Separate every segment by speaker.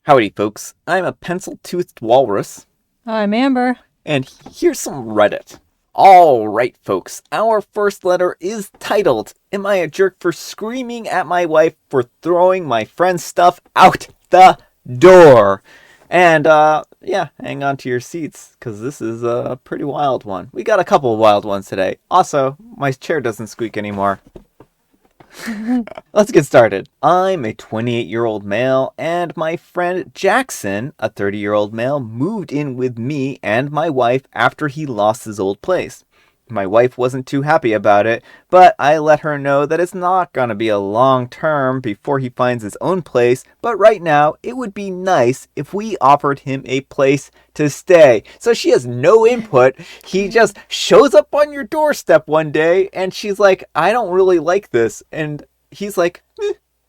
Speaker 1: Howdy, folks. I'm a pencil-toothed walrus,
Speaker 2: I'm Amber.
Speaker 1: and here's some Reddit. Alright, folks, our first letter is titled, Am I a jerk for screaming at my wife for throwing my friend's stuff out the door? And, yeah, hang on to your seats, because this is a pretty wild one. We got a couple of wild ones today. Also, my chair doesn't squeak anymore. Let's get started. I'm a 28-year-old male, and my friend Jackson, a 30-year-old male, moved in with me and my wife after he lost his old place. My wife wasn't too happy about it, but I let her know that it's not going to be a long term before he finds his own place, but right now it would be nice if we offered him a place to stay. So she has no input. He just shows up on your doorstep one day and she's like, I don't really like this. And he's like,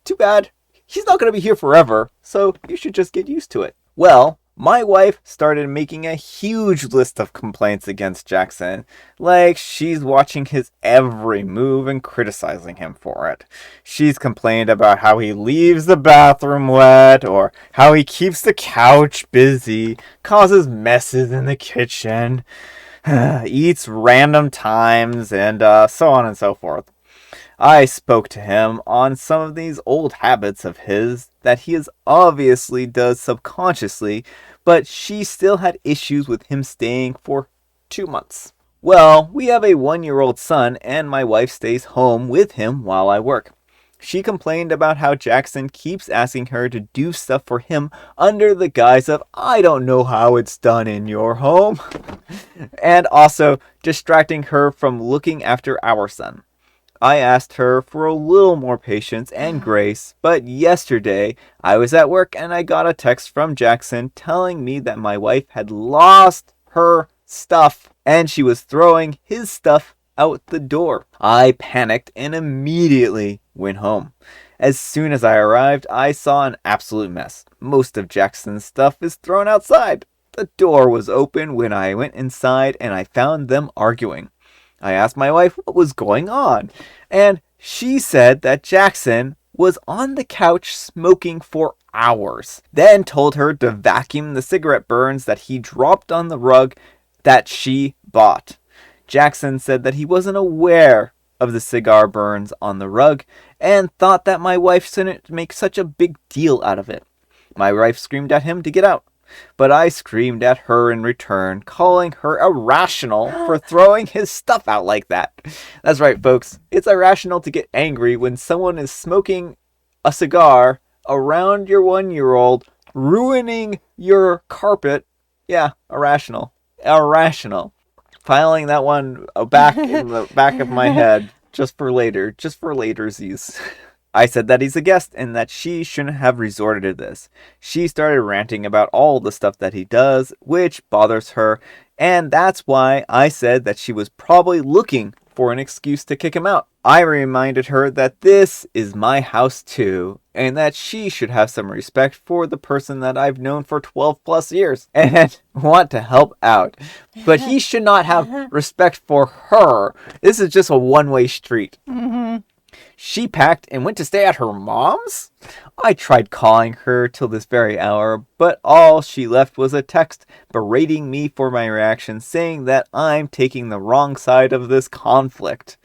Speaker 1: too bad. He's not going to be here forever, so you should just get used to it. Well, my wife started making a huge list of complaints against Jackson. Like, she's watching his every move and criticizing him for it. She's complained about how he leaves the bathroom wet, or how he keeps the couch busy, causes messes in the kitchen, eats random times, and so on and so forth. I spoke to him on some of these old habits of his that he obviously does subconsciously, but she still had issues with him staying for 2 months. Well, we have a 1-year-old son and my wife stays home with him while I work. She complained about how Jackson keeps asking her to do stuff for him under the guise of, I don't know how it's done in your home, and also distracting her from looking after our son. I asked her for a little more patience and grace, but yesterday I was at work and I got a text from Jackson telling me that my wife had lost her stuff and she was throwing his stuff out the door. I panicked and immediately went home. As soon as I arrived, I saw an absolute mess. Most of Jackson's stuff is thrown outside. The door was open when I went inside and I found them arguing. I asked my wife what was going on, and she said that Jackson was on the couch smoking for hours, then told her to vacuum the cigarette burns that he dropped on the rug that she bought. Jackson said that he wasn't aware of the cigar burns on the rug and thought that my wife shouldn't make such a big deal out of it. My wife screamed at him to get out. But I screamed at her in return, calling her irrational for throwing his stuff out like that. That's right, folks. It's irrational to get angry when someone is smoking a cigar around your 1-year-old, ruining your carpet. Yeah, irrational. Irrational. Filing that one back in the back of my head, just for latersies. I said that he's a guest and that she shouldn't have resorted to this. She started ranting about all the stuff that he does, which bothers her, and that's why I said that she was probably looking for an excuse to kick him out. I reminded her that this is my house too, and that she should have some respect for the person that I've known for 12 plus years and want to help out. But he should not have respect for her. This is just a one-way street.
Speaker 2: Mm-hmm.
Speaker 1: She packed and went to stay at her mom's? I tried calling her till this very hour, but all she left was a text berating me for my reaction, saying that I'm taking the wrong side of this conflict.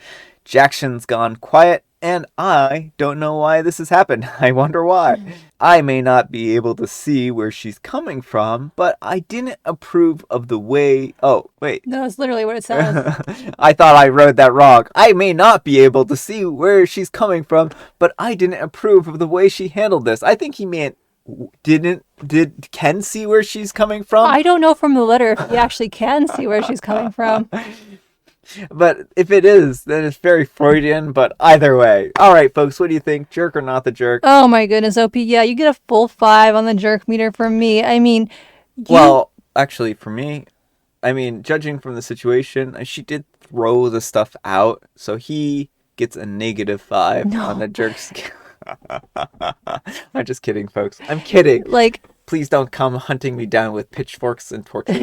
Speaker 1: Jackson's gone quiet, and I don't know why this has happened. I wonder why. I may not be able to see where she's coming from, but I didn't approve of the way... Oh, wait.
Speaker 2: No, it's literally what it says.
Speaker 1: I thought I wrote that wrong. I may not be able to see where she's coming from, but I didn't approve of the way she handled this. I think he meant can see where she's coming from.
Speaker 2: I don't know from the letter if you actually can see where she's coming from.
Speaker 1: But if it is, then it's very Freudian, but either way. All right, folks, what do you think? Jerk or not the jerk?
Speaker 2: Oh my goodness, OP. Yeah, you get a full 5 on the jerk meter from me. I mean,
Speaker 1: Well, actually, for me, judging from the situation, she did throw the stuff out, so he gets a -5 on the jerk scale. I'm just kidding, folks. I'm kidding.
Speaker 2: Like,
Speaker 1: please don't come hunting me down with pitchforks and torches.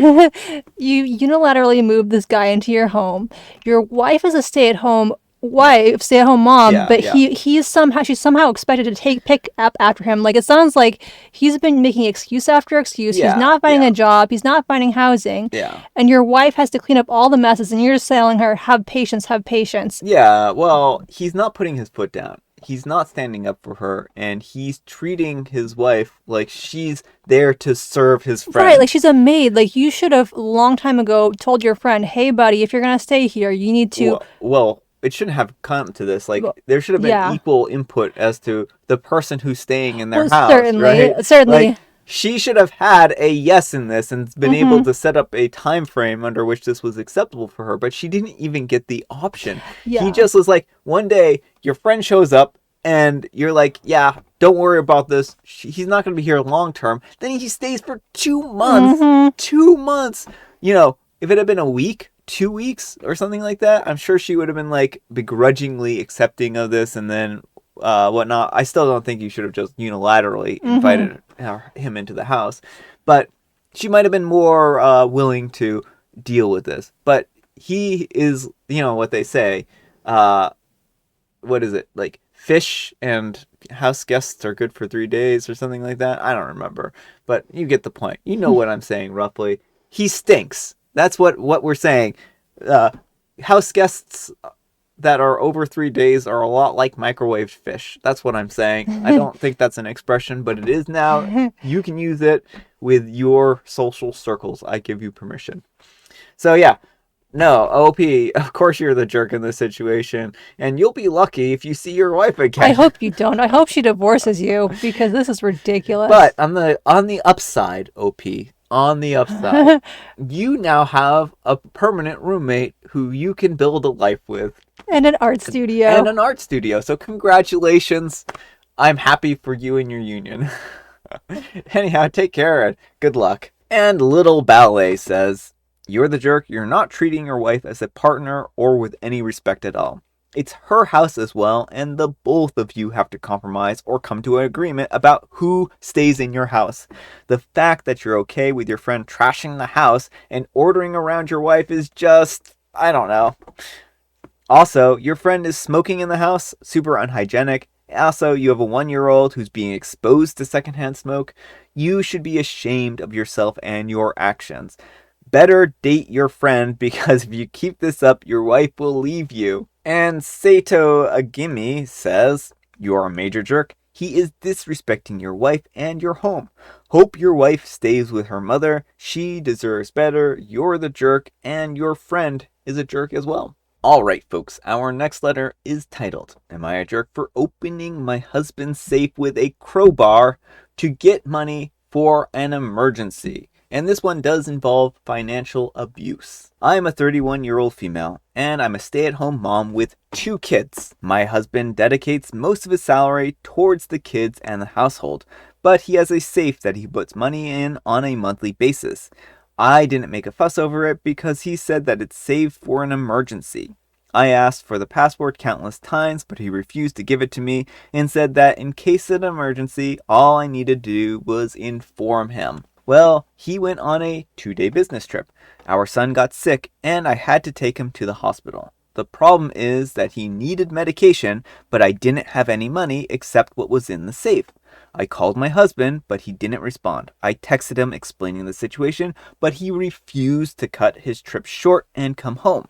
Speaker 2: You unilaterally moved this guy into your home. Your wife is a stay-at-home wife, stay-at-home mom,
Speaker 1: Yeah,
Speaker 2: but
Speaker 1: yeah,
Speaker 2: she's somehow expected to pick up after him. Like, it sounds like he's been making excuse after excuse. He's
Speaker 1: yeah,
Speaker 2: not finding
Speaker 1: yeah,
Speaker 2: a job. He's not finding housing,
Speaker 1: yeah.
Speaker 2: and your wife has to clean up all the messes, and you're just telling her, "Have patience, have patience."
Speaker 1: Yeah, well, he's not putting his foot down. He's not standing up for her, and he's treating his wife like she's there to serve his
Speaker 2: Right,
Speaker 1: friend.
Speaker 2: like she's a maid. Like, you should have a long time ago told your friend, "Hey, buddy, if you're gonna stay here, you need to
Speaker 1: Well, it shouldn't have come to this.
Speaker 2: go."
Speaker 1: Like, there should have been
Speaker 2: Yeah.
Speaker 1: equal input as to the person who's staying in their
Speaker 2: Well,
Speaker 1: house,
Speaker 2: certainly,
Speaker 1: right? Like,
Speaker 2: certainly.
Speaker 1: she should have had a yes in this and been able
Speaker 2: Mm-hmm.
Speaker 1: to set up a time frame under which this was acceptable for her, but she didn't even get the option. He
Speaker 2: Yeah.
Speaker 1: just was like, one day your friend shows up and you're like, yeah, don't worry about this. He's not going to be here long term. Then he stays for 2 months.
Speaker 2: Mm-hmm.
Speaker 1: 2 months. You know, if it had been a week, 2 weeks, or something like that, I'm sure she would have been like begrudgingly accepting of this and then whatnot. I still don't think you should have just unilaterally
Speaker 2: Mm-hmm.
Speaker 1: invited him into the house, but she might have been more willing to deal with this. But he is, you know what they say, uh, what is it, like fish and house guests are good for 3 days or something like that. I don't remember, but you get the point. You know what I'm saying roughly. He stinks. That's what we're saying. Uh, House guests that are over 3 days are a lot like microwaved fish. That's what I'm saying. I don't think that's an expression, but it is now. You can use it with your social circles. I give you permission. So yeah, no, OP, of course you're the jerk in this situation, and you'll be lucky if you see your wife
Speaker 2: I
Speaker 1: again.
Speaker 2: hope you don't. I hope she divorces you because this is ridiculous.
Speaker 1: But on the upside, OP, on the upside, you now have a permanent roommate who you can build a life with
Speaker 2: And an art
Speaker 1: and
Speaker 2: studio.
Speaker 1: an art studio. So congratulations. I'm happy for you and your union. Anyhow, take care and good luck. And Little Ballet says, you're the jerk. You're not treating your wife as a partner or with any respect at all. It's her house as well, and the both of you have to compromise or come to an agreement about who stays in your house. The fact that you're okay with your friend trashing the house and ordering around your wife is just, I don't know. Also, your friend is smoking in the house, super unhygienic. Also, you have a 1 year old who's being exposed to secondhand smoke. You should be ashamed of yourself and your actions. Better date your friend because if you keep this up, your wife will leave you. And Sato Agimi says, you are a major jerk. He is disrespecting your wife and your home. Hope your wife stays with her mother. She deserves better. You're the jerk, and your friend is a jerk as well. Alright, folks, our next letter is titled, Am I a Jerk for Opening My Husband's Safe with a Crowbar to Get Money for an Emergency? And this one does involve financial abuse. I'm a 31-year-old female, and I'm a stay-at-home mom with 2 kids. My husband dedicates most of his salary towards the kids and the household, but he has a safe that he puts money in on a monthly basis. I didn't make a fuss over it because he said that it's saved for an emergency. I asked for the password countless times, but he refused to give it to me and said that in case of an emergency, all I needed to do was inform him. Well, he went on a 2-day business trip. Our son got sick, and I had to take him to the hospital. The problem is that he needed medication, but I didn't have any money except what was in the safe. I called my husband, but he didn't respond. I texted him explaining the situation, but he refused to cut his trip short and come home.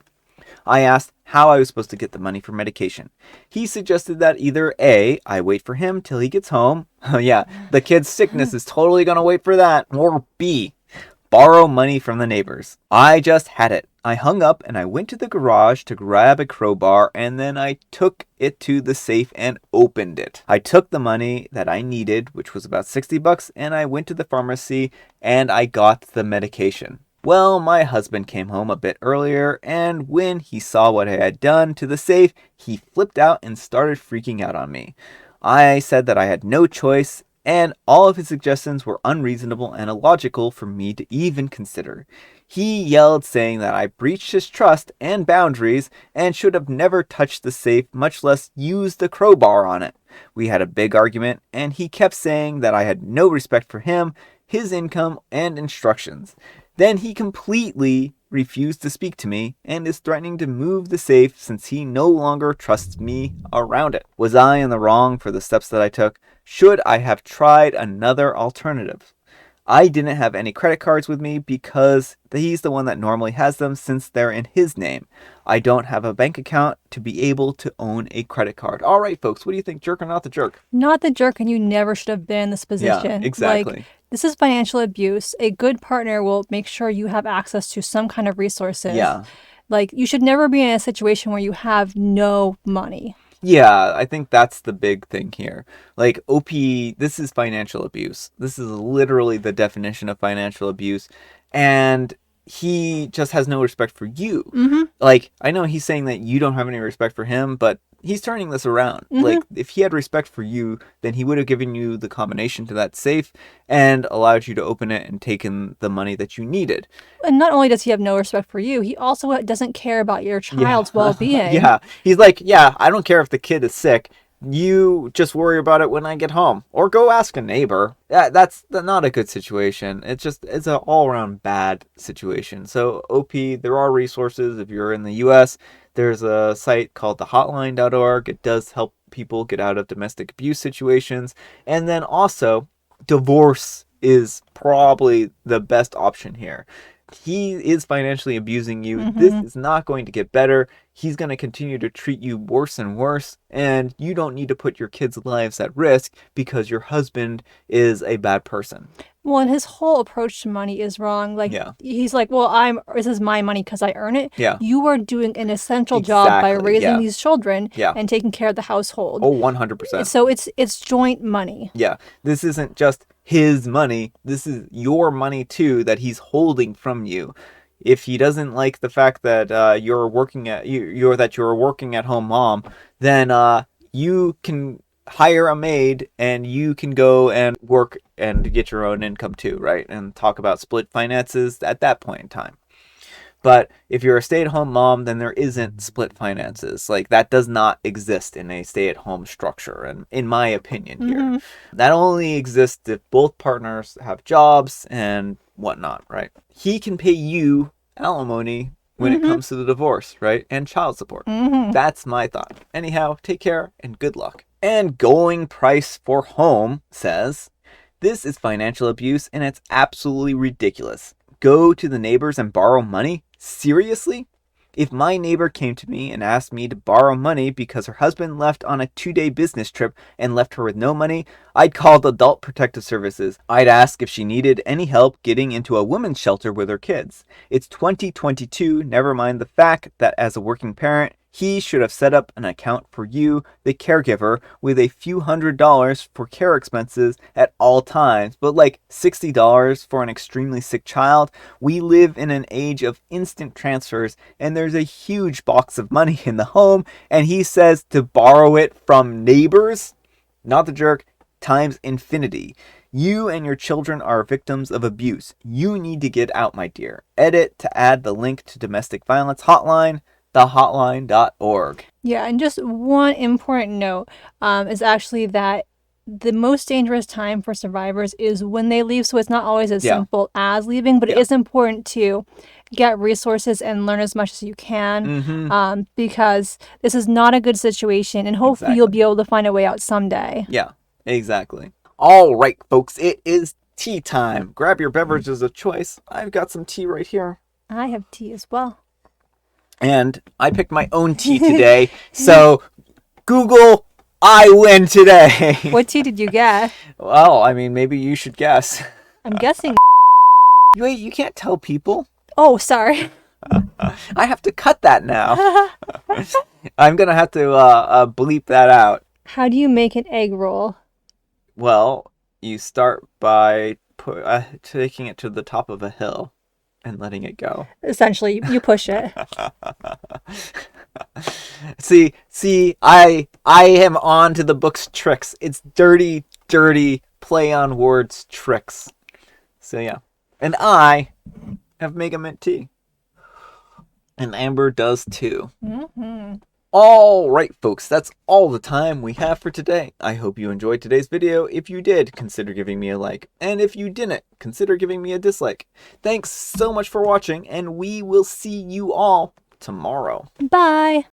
Speaker 1: I asked how I was supposed to get the money for medication. He suggested that either A, I wait for him till he gets home. Oh yeah, the kid's sickness is totally gonna wait for that. Or B, borrow money from the neighbors. I just had it. I hung up and I went to the garage to grab a crowbar and then I took it to the safe and opened it. I took the money that I needed, which was about $60, and I went to the pharmacy and I got the medication. Well, my husband came home a bit earlier, and when he saw what I had done to the safe, he flipped out and started freaking out on me. I said that I had no choice, and all of his suggestions were unreasonable and illogical for me to even consider. He yelled, saying that I breached his trust and boundaries and should have never touched the safe, much less used the crowbar on it. We had a big argument, and he kept saying that I had no respect for him, his income, and instructions. Then he completely refused to speak to me and is threatening to move the safe since he no longer trusts me around it. Was I in the wrong for the steps that I took? Should I have tried another alternative? I didn't have any credit cards with me because he's the one that normally has them since they're in his name. I don't have a bank account to be able to own a credit card. All right, folks, what do you think? Jerk or not the jerk?
Speaker 2: Not the jerk, and you never should have been in this position.
Speaker 1: Yeah, exactly.
Speaker 2: Like, this is financial abuse. A good partner will make sure you have access to some kind of resources.
Speaker 1: Yeah.
Speaker 2: Like, you should never be in a situation where you have no money.
Speaker 1: Yeah, I think that's the big thing here. Like, this is financial abuse. This is literally the definition of financial abuse. And he just has no respect for you.
Speaker 2: Mm-hmm.
Speaker 1: Like, I know he's saying that you don't have any respect for him, but he's turning this around.
Speaker 2: Mm-hmm.
Speaker 1: Like, if he had respect for you, then he would have given you the combination to that safe and allowed you to open it and taken the money that you needed.
Speaker 2: And not only does he have no respect for you, he also doesn't care about your child's well-being.
Speaker 1: Yeah. He's like, yeah, I don't care if the kid is sick. You just worry about it when I get home. Or go ask a neighbor. That's not a good situation. It's an all-around bad situation. So, OP, there are resources. If you're in the U.S., there's a site called thehotline.org. It does help people get out of domestic abuse situations. And then also, divorce is probably the best option here. He is financially abusing you.
Speaker 2: Mm-hmm.
Speaker 1: This is not going to get better. He's going to continue to treat you worse and worse. And you don't need to put your kids' lives at risk because your husband is a bad person.
Speaker 2: Well, and his whole approach to money is wrong. Like,
Speaker 1: Yeah.
Speaker 2: He's like, well, this is my money because I earn it.
Speaker 1: Yeah.
Speaker 2: You are doing an essential job by
Speaker 1: Exactly,
Speaker 2: raising
Speaker 1: yeah.
Speaker 2: these children
Speaker 1: Yeah.
Speaker 2: and taking care of the household.
Speaker 1: Oh, 100%.
Speaker 2: So it's joint money.
Speaker 1: Yeah. This isn't just his money. This is your money too that he's holding from you. If he doesn't like the fact that you're a working at home mom, then you can hire a maid and you can go and work and get your own income too, right? And talk about split finances at that point in time. But if you're a stay-at-home mom, then there isn't split finances. Like, that does not exist in a stay-at-home structure, and in my opinion here.
Speaker 2: Mm-hmm.
Speaker 1: That only exists if both partners have jobs and whatnot, right? He can pay you alimony when it comes to the divorce, right? And child support.
Speaker 2: Mm-hmm.
Speaker 1: That's my thought. Anyhow, take care and good luck. And Going Price for Home says, this is financial abuse and it's absolutely ridiculous. Go to the neighbors and borrow money? Seriously? If my neighbor came to me and asked me to borrow money because her husband left on a 2-day business trip and left her with no money, I'd call the Adult Protective Services. I'd ask if she needed any help getting into a women's shelter with her kids. It's 2022, never mind the fact that as a working parent, he should have set up an account for you, the caregiver, with a few $100s for care expenses at all times, but like $60 for an extremely sick child. We live in an age of instant transfers, and there's a huge box of money in the home, and he says to borrow it from neighbors? Not the jerk, times infinity. You and your children are victims of abuse. You need to get out, my dear. Edit to add the link to domestic violence hotline, thehotline.org.
Speaker 2: Yeah, and just one important note is actually that the most dangerous time for survivors is when they leave. So it's not always as simple as leaving, but it is important to get resources and learn as much as you can because this is not a good situation. And hopefully you'll be able to find a way out someday.
Speaker 1: Yeah, exactly. All right, folks, it is tea time. Grab your beverages of choice. I've got some tea right here.
Speaker 2: I have tea as well.
Speaker 1: And I picked my own tea today. So, Google, I win today.
Speaker 2: What tea did you get?
Speaker 1: Well, I mean, maybe you should guess.
Speaker 2: I'm guessing.
Speaker 1: Wait, you can't tell people.
Speaker 2: Oh, sorry.
Speaker 1: I have to cut that now. I'm going to have to bleep that out.
Speaker 2: How do you make an egg roll?
Speaker 1: Well, you start by taking it to the top of a hill and letting it go.
Speaker 2: Essentially, you push it.
Speaker 1: See, I am on to the book's tricks. It's dirty play on words tricks. So yeah. And I have Mega Mint tea. And Amber does too.
Speaker 2: Mm-hmm.
Speaker 1: Alright folks, that's all the time we have for today. I hope you enjoyed today's video. If you did, consider giving me a like. And if you didn't, consider giving me a dislike. Thanks so much for watching, and we will see you all tomorrow.
Speaker 2: Bye!